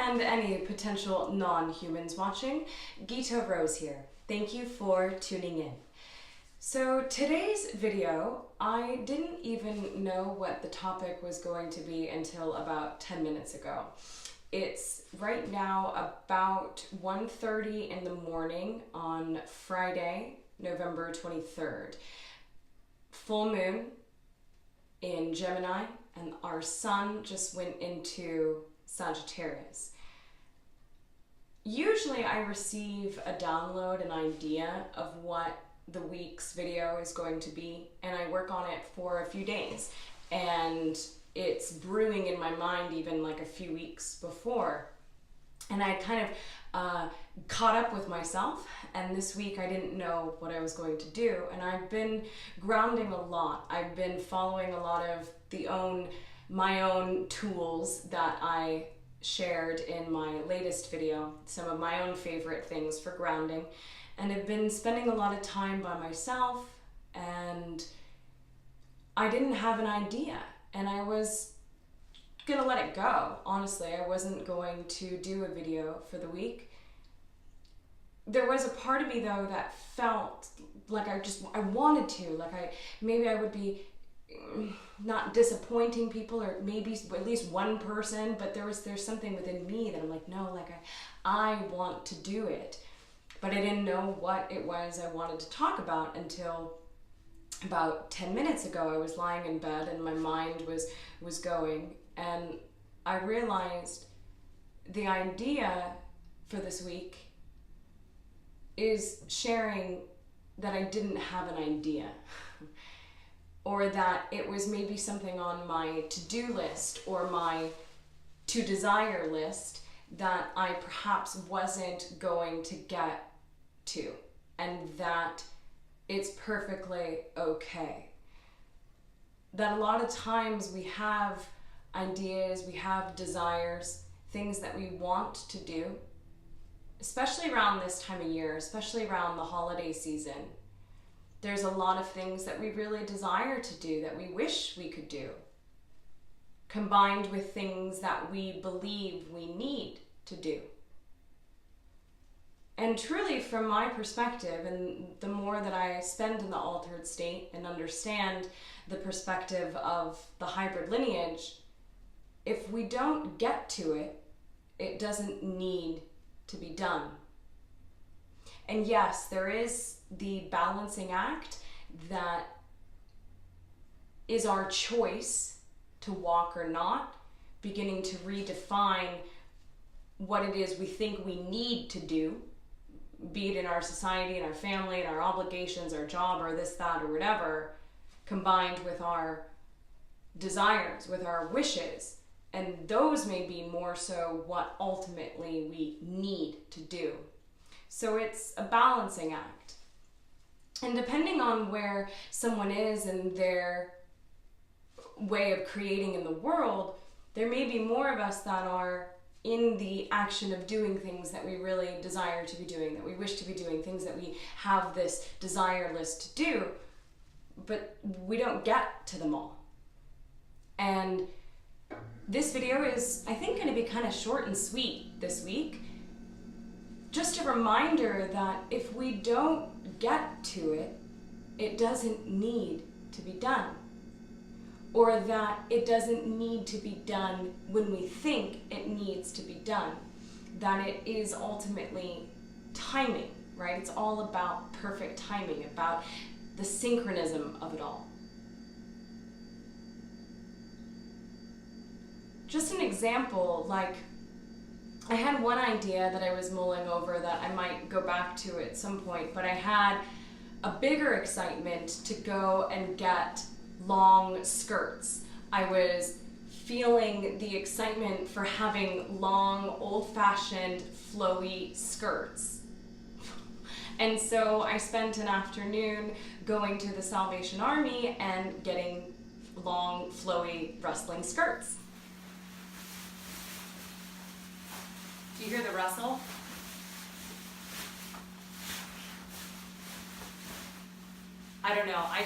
and any potential non-humans watching. Gita Rose here. Thank you for tuning in. So today's video, I didn't even know what the topic was going to be until about 10 minutes ago. It's right now about 1:30 in the morning on Friday, November 23rd. Full moon in Gemini, and our sun just went into Sagittarius. Usually I receive a download, an idea of what the week's video is going to be, and I work on it for a few days, and it's brewing in my mind even like a few weeks before, and I kind of caught up with myself, and this week I didn't know what I was going to do, and I've been grounding a lot. I've been following a lot of my own tools that I shared in my latest video, some of my own favorite things for grounding, and I've been spending a lot of time by myself, and I didn't have an idea, and I was gonna let it go. Honestly, I wasn't going to do a video for the week. There was a part of me though that felt like I wanted to, like maybe I would be not disappointing people, or maybe at least one person, but there's something within me that I'm like, no, like I want to do it. But I didn't know what it was I wanted to talk about until about 10 minutes ago. I was lying in bed and my mind was going, and I realized the idea for this week is sharing that I didn't have an idea, or that it was maybe something on my to-do list or my to-desire list that I perhaps wasn't going to get to, and that it's perfectly okay. That a lot of times we have ideas, we have desires, things that we want to do, especially around this time of year, especially around the holiday season. There's a lot of things that we really desire to do, that we wish we could do, combined with things that we believe we need to do. And truly, from my perspective, and the more that I spend in the altered state and understand the perspective of the hybrid lineage, if we don't get to it, it doesn't need to be done. And yes, there is the balancing act that is our choice to walk or not, beginning to redefine what it is we think we need to do, be it in our society, in our family, in our obligations, our job, or this, that, or whatever, combined with our desires, with our wishes. And those may be more so what ultimately we need to do. So it's a balancing act. And depending on where someone is in their way of creating in the world, there may be more of us that are in the action of doing things that we really desire to be doing, that we wish to be doing, things that we have this desire list to do, but we don't get to them all. And this video is, I think, going to be kind of short and sweet this week. Just a reminder that if we don't get to it, it doesn't need to be done. Or that it doesn't need to be done when we think it needs to be done. That it is ultimately timing, right? It's all about perfect timing, about the synchronism of it all. Just an example, like I had one idea that I was mulling over that I might go back to at some point, but I had a bigger excitement to go and get long skirts. I was feeling the excitement for having long, old-fashioned, flowy skirts. And so I spent an afternoon going to the Salvation Army and getting long, flowy, rustling skirts. Do you hear the rustle? I don't know. I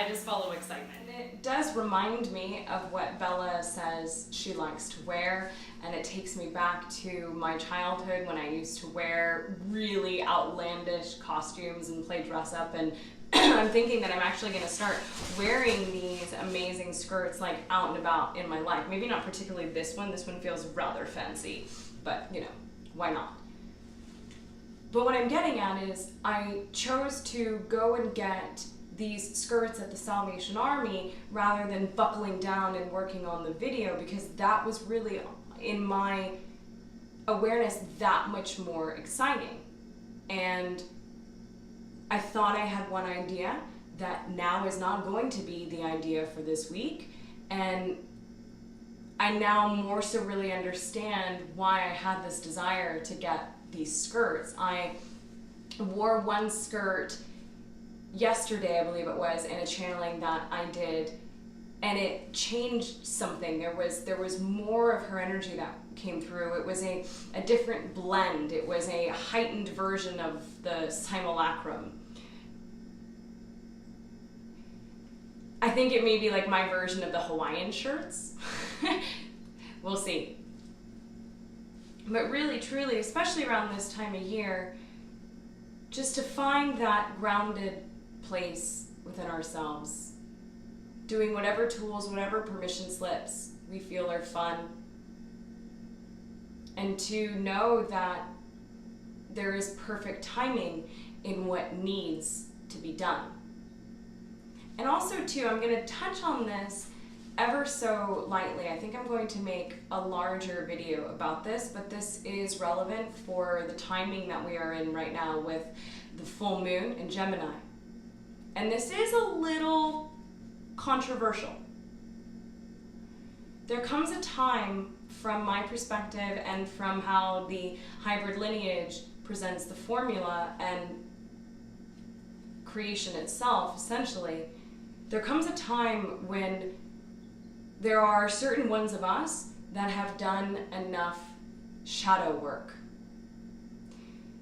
just follow excitement. And it does remind me of what Bella says she likes to wear, and it takes me back to my childhood when I used to wear really outlandish costumes and play dress up, and I'm thinking that I'm actually going to start wearing these amazing skirts like out and about in my life. Maybe not particularly this one. This one feels rather fancy, but you know, why not? But what I'm getting at is I chose to go and get these skirts at the Salvation Army rather than buckling down and working on the video, because that was really, in my awareness, that much more exciting. And I thought I had one idea that now is not going to be the idea for this week, and I now more so really understand why I had this desire to get these skirts. I wore one skirt yesterday, I believe it was, in a channeling that I did, and it changed something. There was more of her energy that came through. It was a different blend. It was a heightened version of the simulacrum. I think it may be like my version of the Hawaiian shirts. We'll see. But really, truly, especially around this time of year, just to find that grounded place within ourselves, doing whatever tools, whatever permission slips we feel are fun, and to know that there is perfect timing in what needs to be done. And also too, I'm going to touch on this ever so lightly. I think I'm going to make a larger video about this, but this is relevant for the timing that we are in right now with the full moon in Gemini. And this is a little controversial. There comes a time, from my perspective and from how the hybrid lineage presents the formula and creation itself, essentially, there comes a time when there are certain ones of us that have done enough shadow work.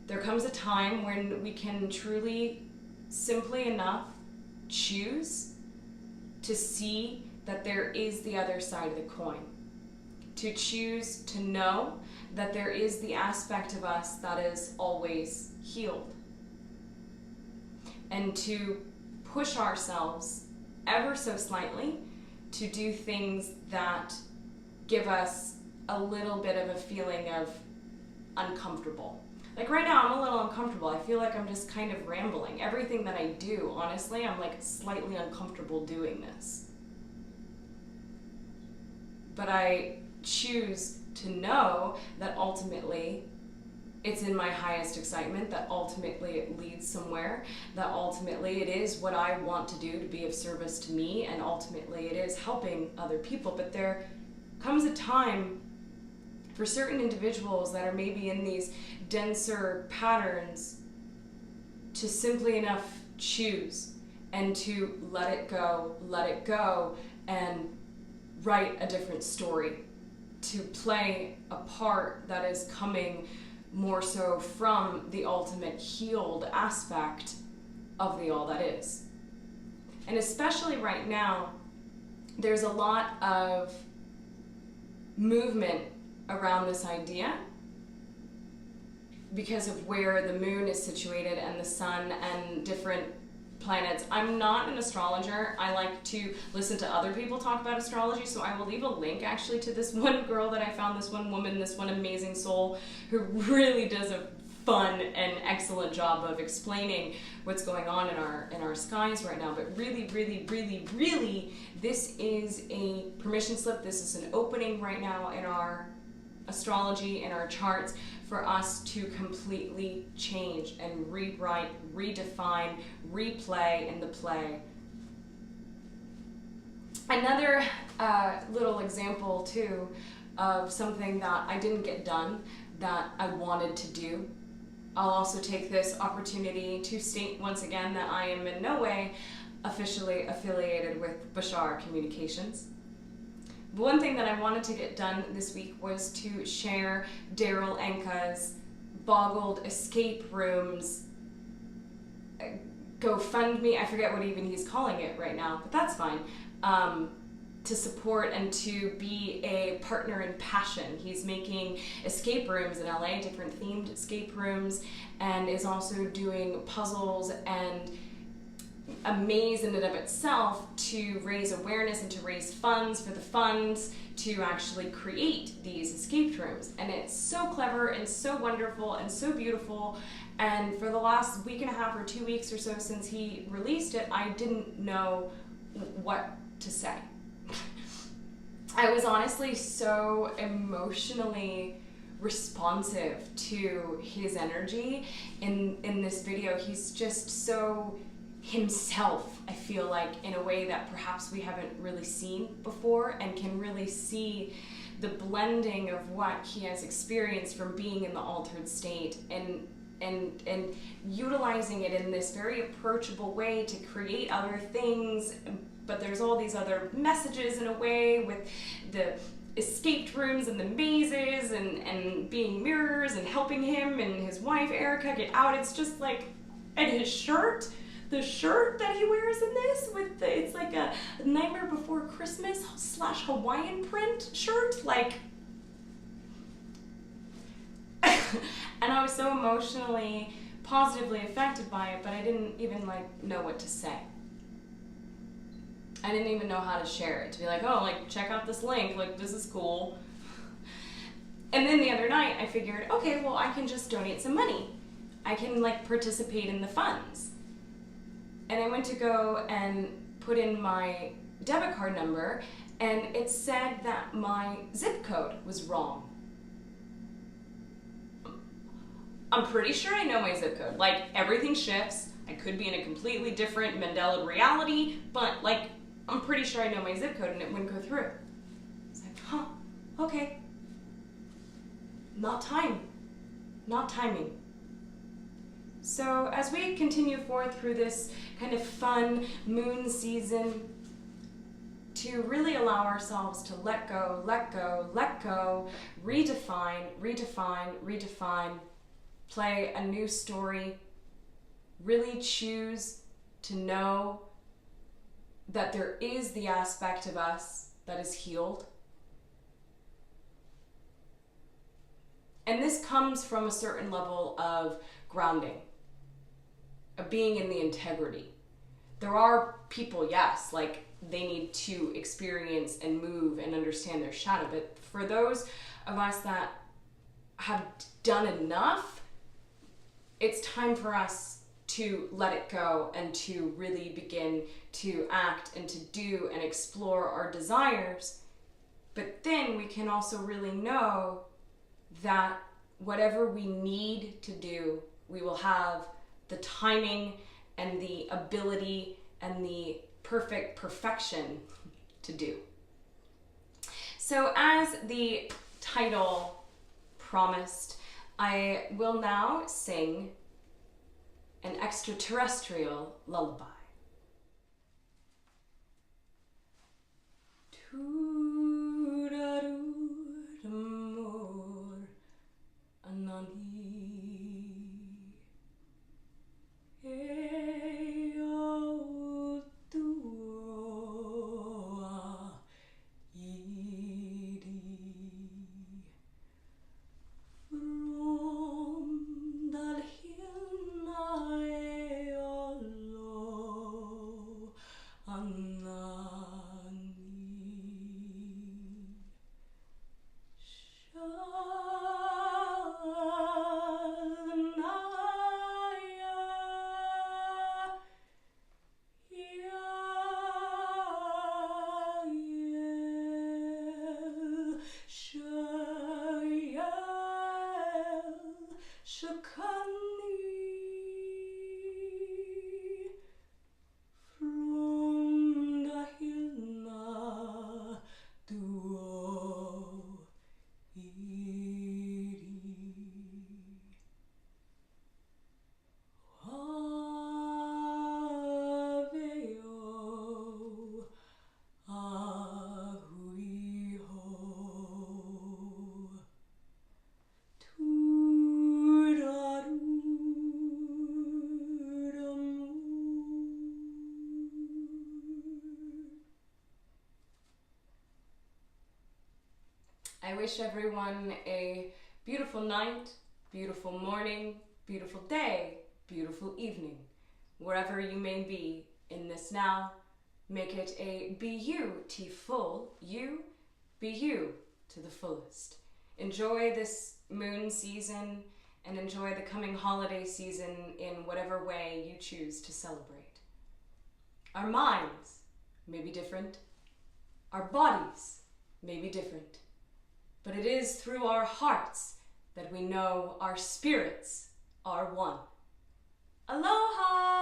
There comes a time when we can truly, simply enough, choose to see that there is the other side of the coin. To choose to know that there is the aspect of us that is always healed. And to push ourselves ever so slightly to do things that give us a little bit of a feeling of uncomfortable. Like right now, I'm a little uncomfortable. I feel like I'm just kind of rambling. Everything that I do, honestly, I'm like slightly uncomfortable doing this. But I choose to know that ultimately it's in my highest excitement, that ultimately it leads somewhere, that ultimately it is what I want to do to be of service to me, and ultimately it is helping other people. But there comes a time for certain individuals that are maybe in these denser patterns to simply enough choose and to let it go, and write a different story, to play a part that is coming more so from the ultimate healed aspect of the all that is. And especially right now, there's a lot of movement around this idea because of where the moon is situated and the sun and different planets. I'm not an astrologer. I like to listen to other people talk about astrology, so I will leave a link actually to this one girl that I found, this one woman, this one amazing soul who really does a fun and excellent job of explaining what's going on in our skies right now. But really, this is a permission slip. This is an opening right now in our astrology, in our charts, for us to completely change and rewrite, redefine, replay in the play. Another little example too of something that I didn't get done that I wanted to do. I'll also take this opportunity to state once again that I am in no way officially affiliated with Bashar Communications. But one thing that I wanted to get done this week was to share Daryl Enka's Boggled Escape Rooms GoFundMe, I forget what even he's calling it right now, but that's fine, to support and to be a partner in passion. He's making escape rooms in LA, different themed escape rooms, and is also doing puzzles and a maze in and of itself to raise awareness and to raise funds for the funds to actually create these escape rooms. And it's so clever and so wonderful and so beautiful. And for the last week and a half or 2 weeks or so since he released it, I didn't know what to say. I was honestly so emotionally responsive to his energy in this video. He's just so himself, I feel like, in a way that perhaps we haven't really seen before, and can really see the blending of what he has experienced from being in the altered state and utilizing it in this very approachable way to create other things. But there's all these other messages in a way with the escaped rooms and the mazes and being mirrors and helping him and his wife Erica get out. It's just like, and his shirt, the shirt that he wears in this with the, it's like a Nightmare Before Christmas / Hawaiian print shirt, like, and I was so emotionally, positively affected by it, but I didn't even know what to say. I didn't even know how to share it, to be like, oh, check out this link, this is cool. And then the other night I figured, okay, well, I can just donate some money. I can participate in the funds. And I went to go and put in my debit card number, and it said that my zip code was wrong. I'm pretty sure I know my zip code. Everything shifts. I could be in a completely different Mandela reality, but I'm pretty sure I know my zip code, and it wouldn't go through. It's like, huh, okay. Not timing. So as we continue forth through this kind of fun moon season, to really allow ourselves to let go, redefine, play a new story, really choose to know that there is the aspect of us that is healed. And this comes from a certain level of grounding, of being in the integrity. There are people, yes, they need to experience and move and understand their shadow, but for those of us that have done enough, it's time for us to let it go and to really begin to act and to do and explore our desires. But then we can also really know that whatever we need to do, we will have the timing and the ability and the perfection to do. So as the title promised, I will now sing an extraterrestrial lullaby. I wish everyone a beautiful night, beautiful morning, beautiful day, beautiful evening. Wherever you may be in this now, make it a beautiful you, be you to the fullest. Enjoy this moon season and enjoy the coming holiday season in whatever way you choose to celebrate. Our minds may be different, our bodies may be different, but it is through our hearts that we know our spirits are one. Aloha!